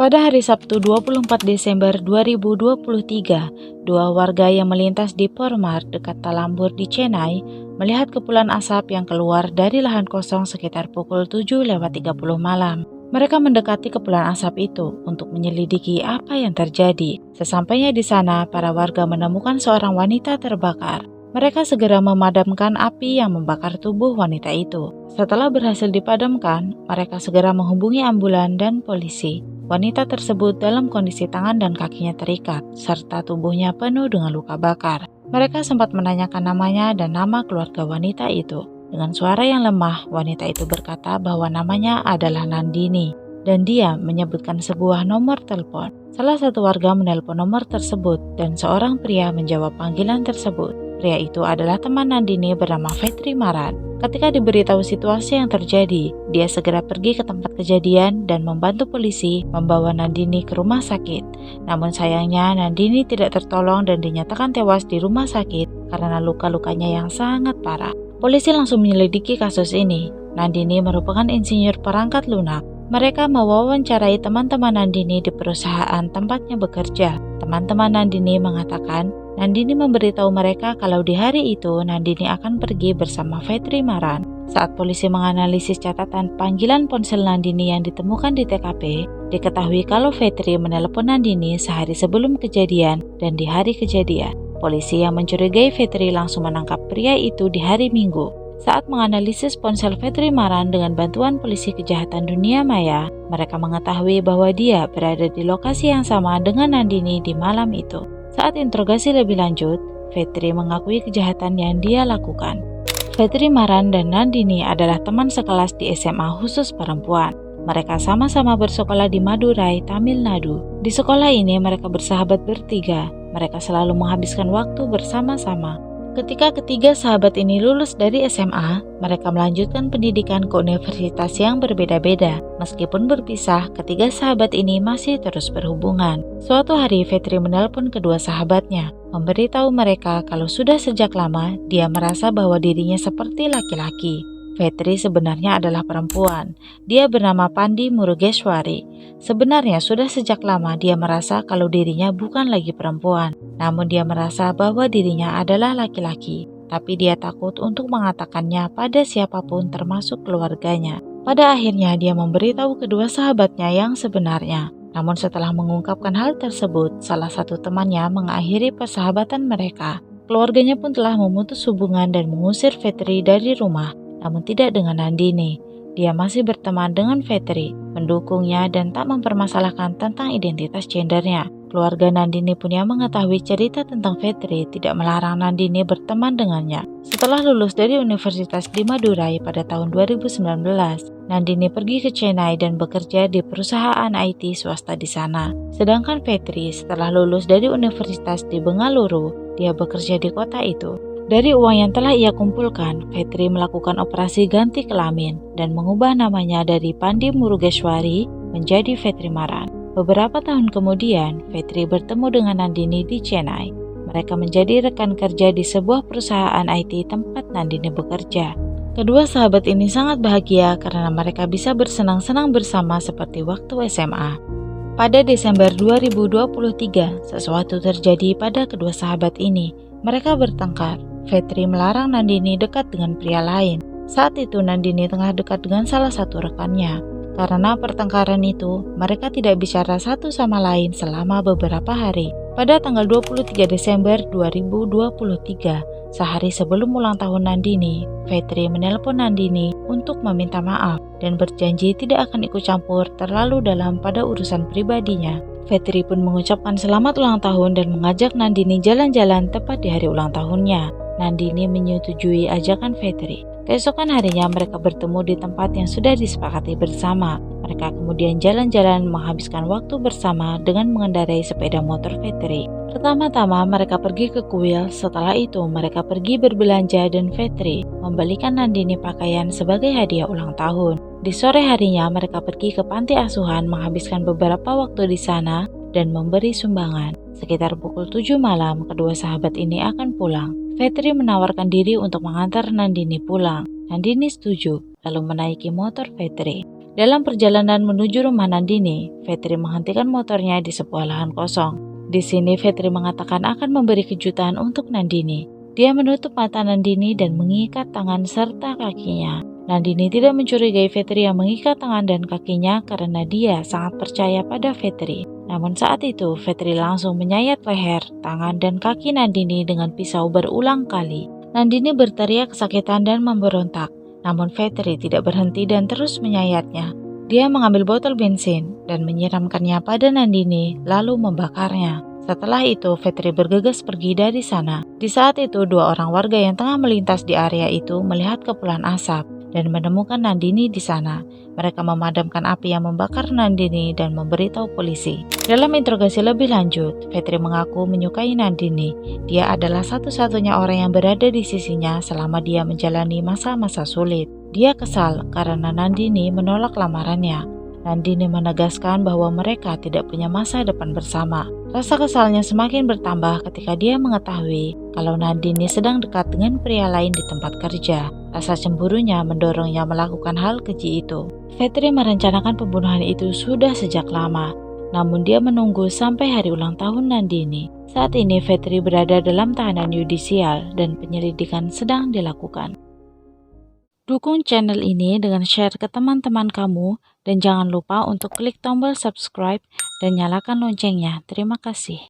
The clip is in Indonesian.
Pada hari Sabtu 24 Desember 2023, dua warga yang melintas di Pormar dekat Talambur di Chennai melihat kepulan asap yang keluar dari lahan kosong sekitar pukul 7:30 malam. Mereka mendekati kepulan asap itu untuk menyelidiki apa yang terjadi. Sesampainya di sana, para warga menemukan seorang wanita terbakar. Mereka segera memadamkan api yang membakar tubuh wanita itu. Setelah berhasil dipadamkan, mereka segera menghubungi ambulan dan polisi. Wanita tersebut dalam kondisi tangan dan kakinya terikat, serta tubuhnya penuh dengan luka bakar. Mereka sempat menanyakan namanya dan nama keluarga wanita itu. Dengan suara yang lemah, wanita itu berkata bahwa namanya adalah Nandini, dan dia menyebutkan sebuah nomor telepon. Salah satu warga menelpon nomor tersebut, dan seorang pria menjawab panggilan tersebut. Pria itu adalah teman Nandini bernama Vetri Maran. Ketika diberitahu situasi yang terjadi, dia segera pergi ke tempat kejadian dan membantu polisi membawa Nandini ke rumah sakit. Namun sayangnya Nandini tidak tertolong dan dinyatakan tewas di rumah sakit karena luka-lukanya yang sangat parah. Polisi langsung menyelidiki kasus ini. Nandini merupakan insinyur perangkat lunak. Mereka mewawancarai teman-teman Nandini di perusahaan tempatnya bekerja. Teman-teman Nandini mengatakan Nandini memberitahu mereka kalau di hari itu Nandini akan pergi bersama Vetri Maran. Saat polisi menganalisis catatan panggilan ponsel Nandini yang ditemukan di TKP, diketahui kalau Vetri menelepon Nandini sehari sebelum kejadian dan di hari kejadian. Polisi yang mencurigai Vetri langsung menangkap pria itu di hari Minggu. Saat menganalisis ponsel Vetri Maran dengan bantuan polisi kejahatan dunia maya, mereka mengetahui bahwa dia berada di lokasi yang sama dengan Nandini di malam itu. Saat interogasi lebih lanjut, Vetri mengakui kejahatan yang dia lakukan. Vetri Maran dan Nandini adalah teman sekelas di SMA khusus perempuan. Mereka sama-sama bersekolah di Madurai, Tamil Nadu. Di sekolah ini mereka bersahabat bertiga. Mereka selalu menghabiskan waktu bersama-sama. Ketika ketiga sahabat ini lulus dari SMA, mereka melanjutkan pendidikan ke universitas yang berbeda-beda. Meskipun berpisah, ketiga sahabat ini masih terus berhubungan. Suatu hari, Vetri menelpon kedua sahabatnya, memberitahu mereka kalau sudah sejak lama dia merasa bahwa dirinya seperti laki-laki. Vetri sebenarnya adalah perempuan. Dia bernama Pandi Murugeswari. Sebenarnya sudah sejak lama dia merasa kalau dirinya bukan lagi perempuan. Namun dia merasa bahwa dirinya adalah laki-laki. Tapi dia takut untuk mengatakannya pada siapapun termasuk keluarganya. Pada akhirnya dia memberitahu kedua sahabatnya yang sebenarnya. Namun setelah mengungkapkan hal tersebut, salah satu temannya mengakhiri persahabatan mereka. Keluarganya pun telah memutus hubungan dan mengusir Vetri dari rumah. Namun tidak dengan Nandini. Dia masih berteman dengan Vetri, mendukungnya dan tak mempermasalahkan tentang identitas gendernya. Keluarga Nandini pun yang mengetahui cerita tentang Vetri tidak melarang Nandini berteman dengannya. Setelah lulus dari Universitas di Madurai pada tahun 2019, Nandini pergi ke Chennai dan bekerja di perusahaan IT swasta di sana. Sedangkan Vetri setelah lulus dari Universitas di Bengaluru, dia bekerja di kota itu. Dari uang yang telah ia kumpulkan, Vetri melakukan operasi ganti kelamin dan mengubah namanya dari Pandi Murugeswari menjadi Vetri Maran. Beberapa tahun kemudian, Vetri bertemu dengan Nandini di Chennai. Mereka menjadi rekan kerja di sebuah perusahaan IT tempat Nandini bekerja. Kedua sahabat ini sangat bahagia karena mereka bisa bersenang-senang bersama seperti waktu SMA. Pada Desember 2023, sesuatu terjadi pada kedua sahabat ini. Mereka bertengkar. Vetri melarang Nandini dekat dengan pria lain. Saat itu Nandini tengah dekat dengan salah satu rekannya. Karena pertengkaran itu, mereka tidak bicara satu sama lain selama beberapa hari. Pada tanggal 23 Desember 2023, sehari sebelum ulang tahun Nandini, Vetri menelpon Nandini untuk meminta maaf dan berjanji tidak akan ikut campur terlalu dalam pada urusan pribadinya. Vetri pun mengucapkan selamat ulang tahun dan mengajak Nandini jalan-jalan tepat di hari ulang tahunnya. Nandini menyetujui ajakan Vetri. Keesokan harinya mereka bertemu di tempat yang sudah disepakati bersama. Mereka kemudian jalan-jalan menghabiskan waktu bersama dengan mengendarai sepeda motor Vetri. Pertama-tama mereka pergi ke kuil, setelah itu mereka pergi berbelanja dan Vetri membelikan Nandini pakaian sebagai hadiah ulang tahun. Di sore harinya mereka pergi ke panti asuhan menghabiskan beberapa waktu di sana dan memberi sumbangan. Sekitar pukul 7 malam kedua sahabat ini akan pulang. Vetri menawarkan diri untuk mengantar Nandini pulang. Nandini setuju, lalu menaiki motor Vetri. Dalam perjalanan menuju rumah Nandini, Fitri menghentikan motornya di sebuah lahan kosong. Di sini Fitri mengatakan akan memberi kejutan untuk Nandini. Dia menutup mata Nandini dan mengikat tangan serta kakinya. Nandini tidak mencurigai Fitri yang mengikat tangan dan kakinya karena dia sangat percaya pada Fitri. Namun saat itu, Fitri langsung menyayat leher, tangan, dan kaki Nandini dengan pisau berulang kali. Nandini berteriak kesakitan dan memberontak. Namun Fitri tidak berhenti dan terus menyayatnya. Dia mengambil botol bensin dan menyiramkannya pada Nandini, lalu membakarnya. Setelah itu, Fitri bergegas pergi dari sana. Di saat itu, dua orang warga yang tengah melintas di area itu melihat kepulan asap dan menemukan Nandini di sana. Mereka memadamkan api yang membakar Nandini dan memberitahu polisi. Dalam interogasi lebih lanjut, Fitri mengaku menyukai Nandini. Dia adalah satu-satunya orang yang berada di sisinya selama dia menjalani masa-masa sulit. Dia kesal karena Nandini menolak lamarannya. Nandini menegaskan bahwa mereka tidak punya masa depan bersama. Rasa kesalnya semakin bertambah ketika dia mengetahui kalau Nandini sedang dekat dengan pria lain di tempat kerja. Rasa cemburunya mendorongnya melakukan hal keji itu. Fitri merencanakan pembunuhan itu sudah sejak lama, namun dia menunggu sampai hari ulang tahun Nandini. Saat ini Fitri berada dalam tahanan yudisial dan penyelidikan sedang dilakukan. Dukung channel ini dengan share ke teman-teman kamu dan jangan lupa untuk klik tombol subscribe dan nyalakan loncengnya. Terima kasih.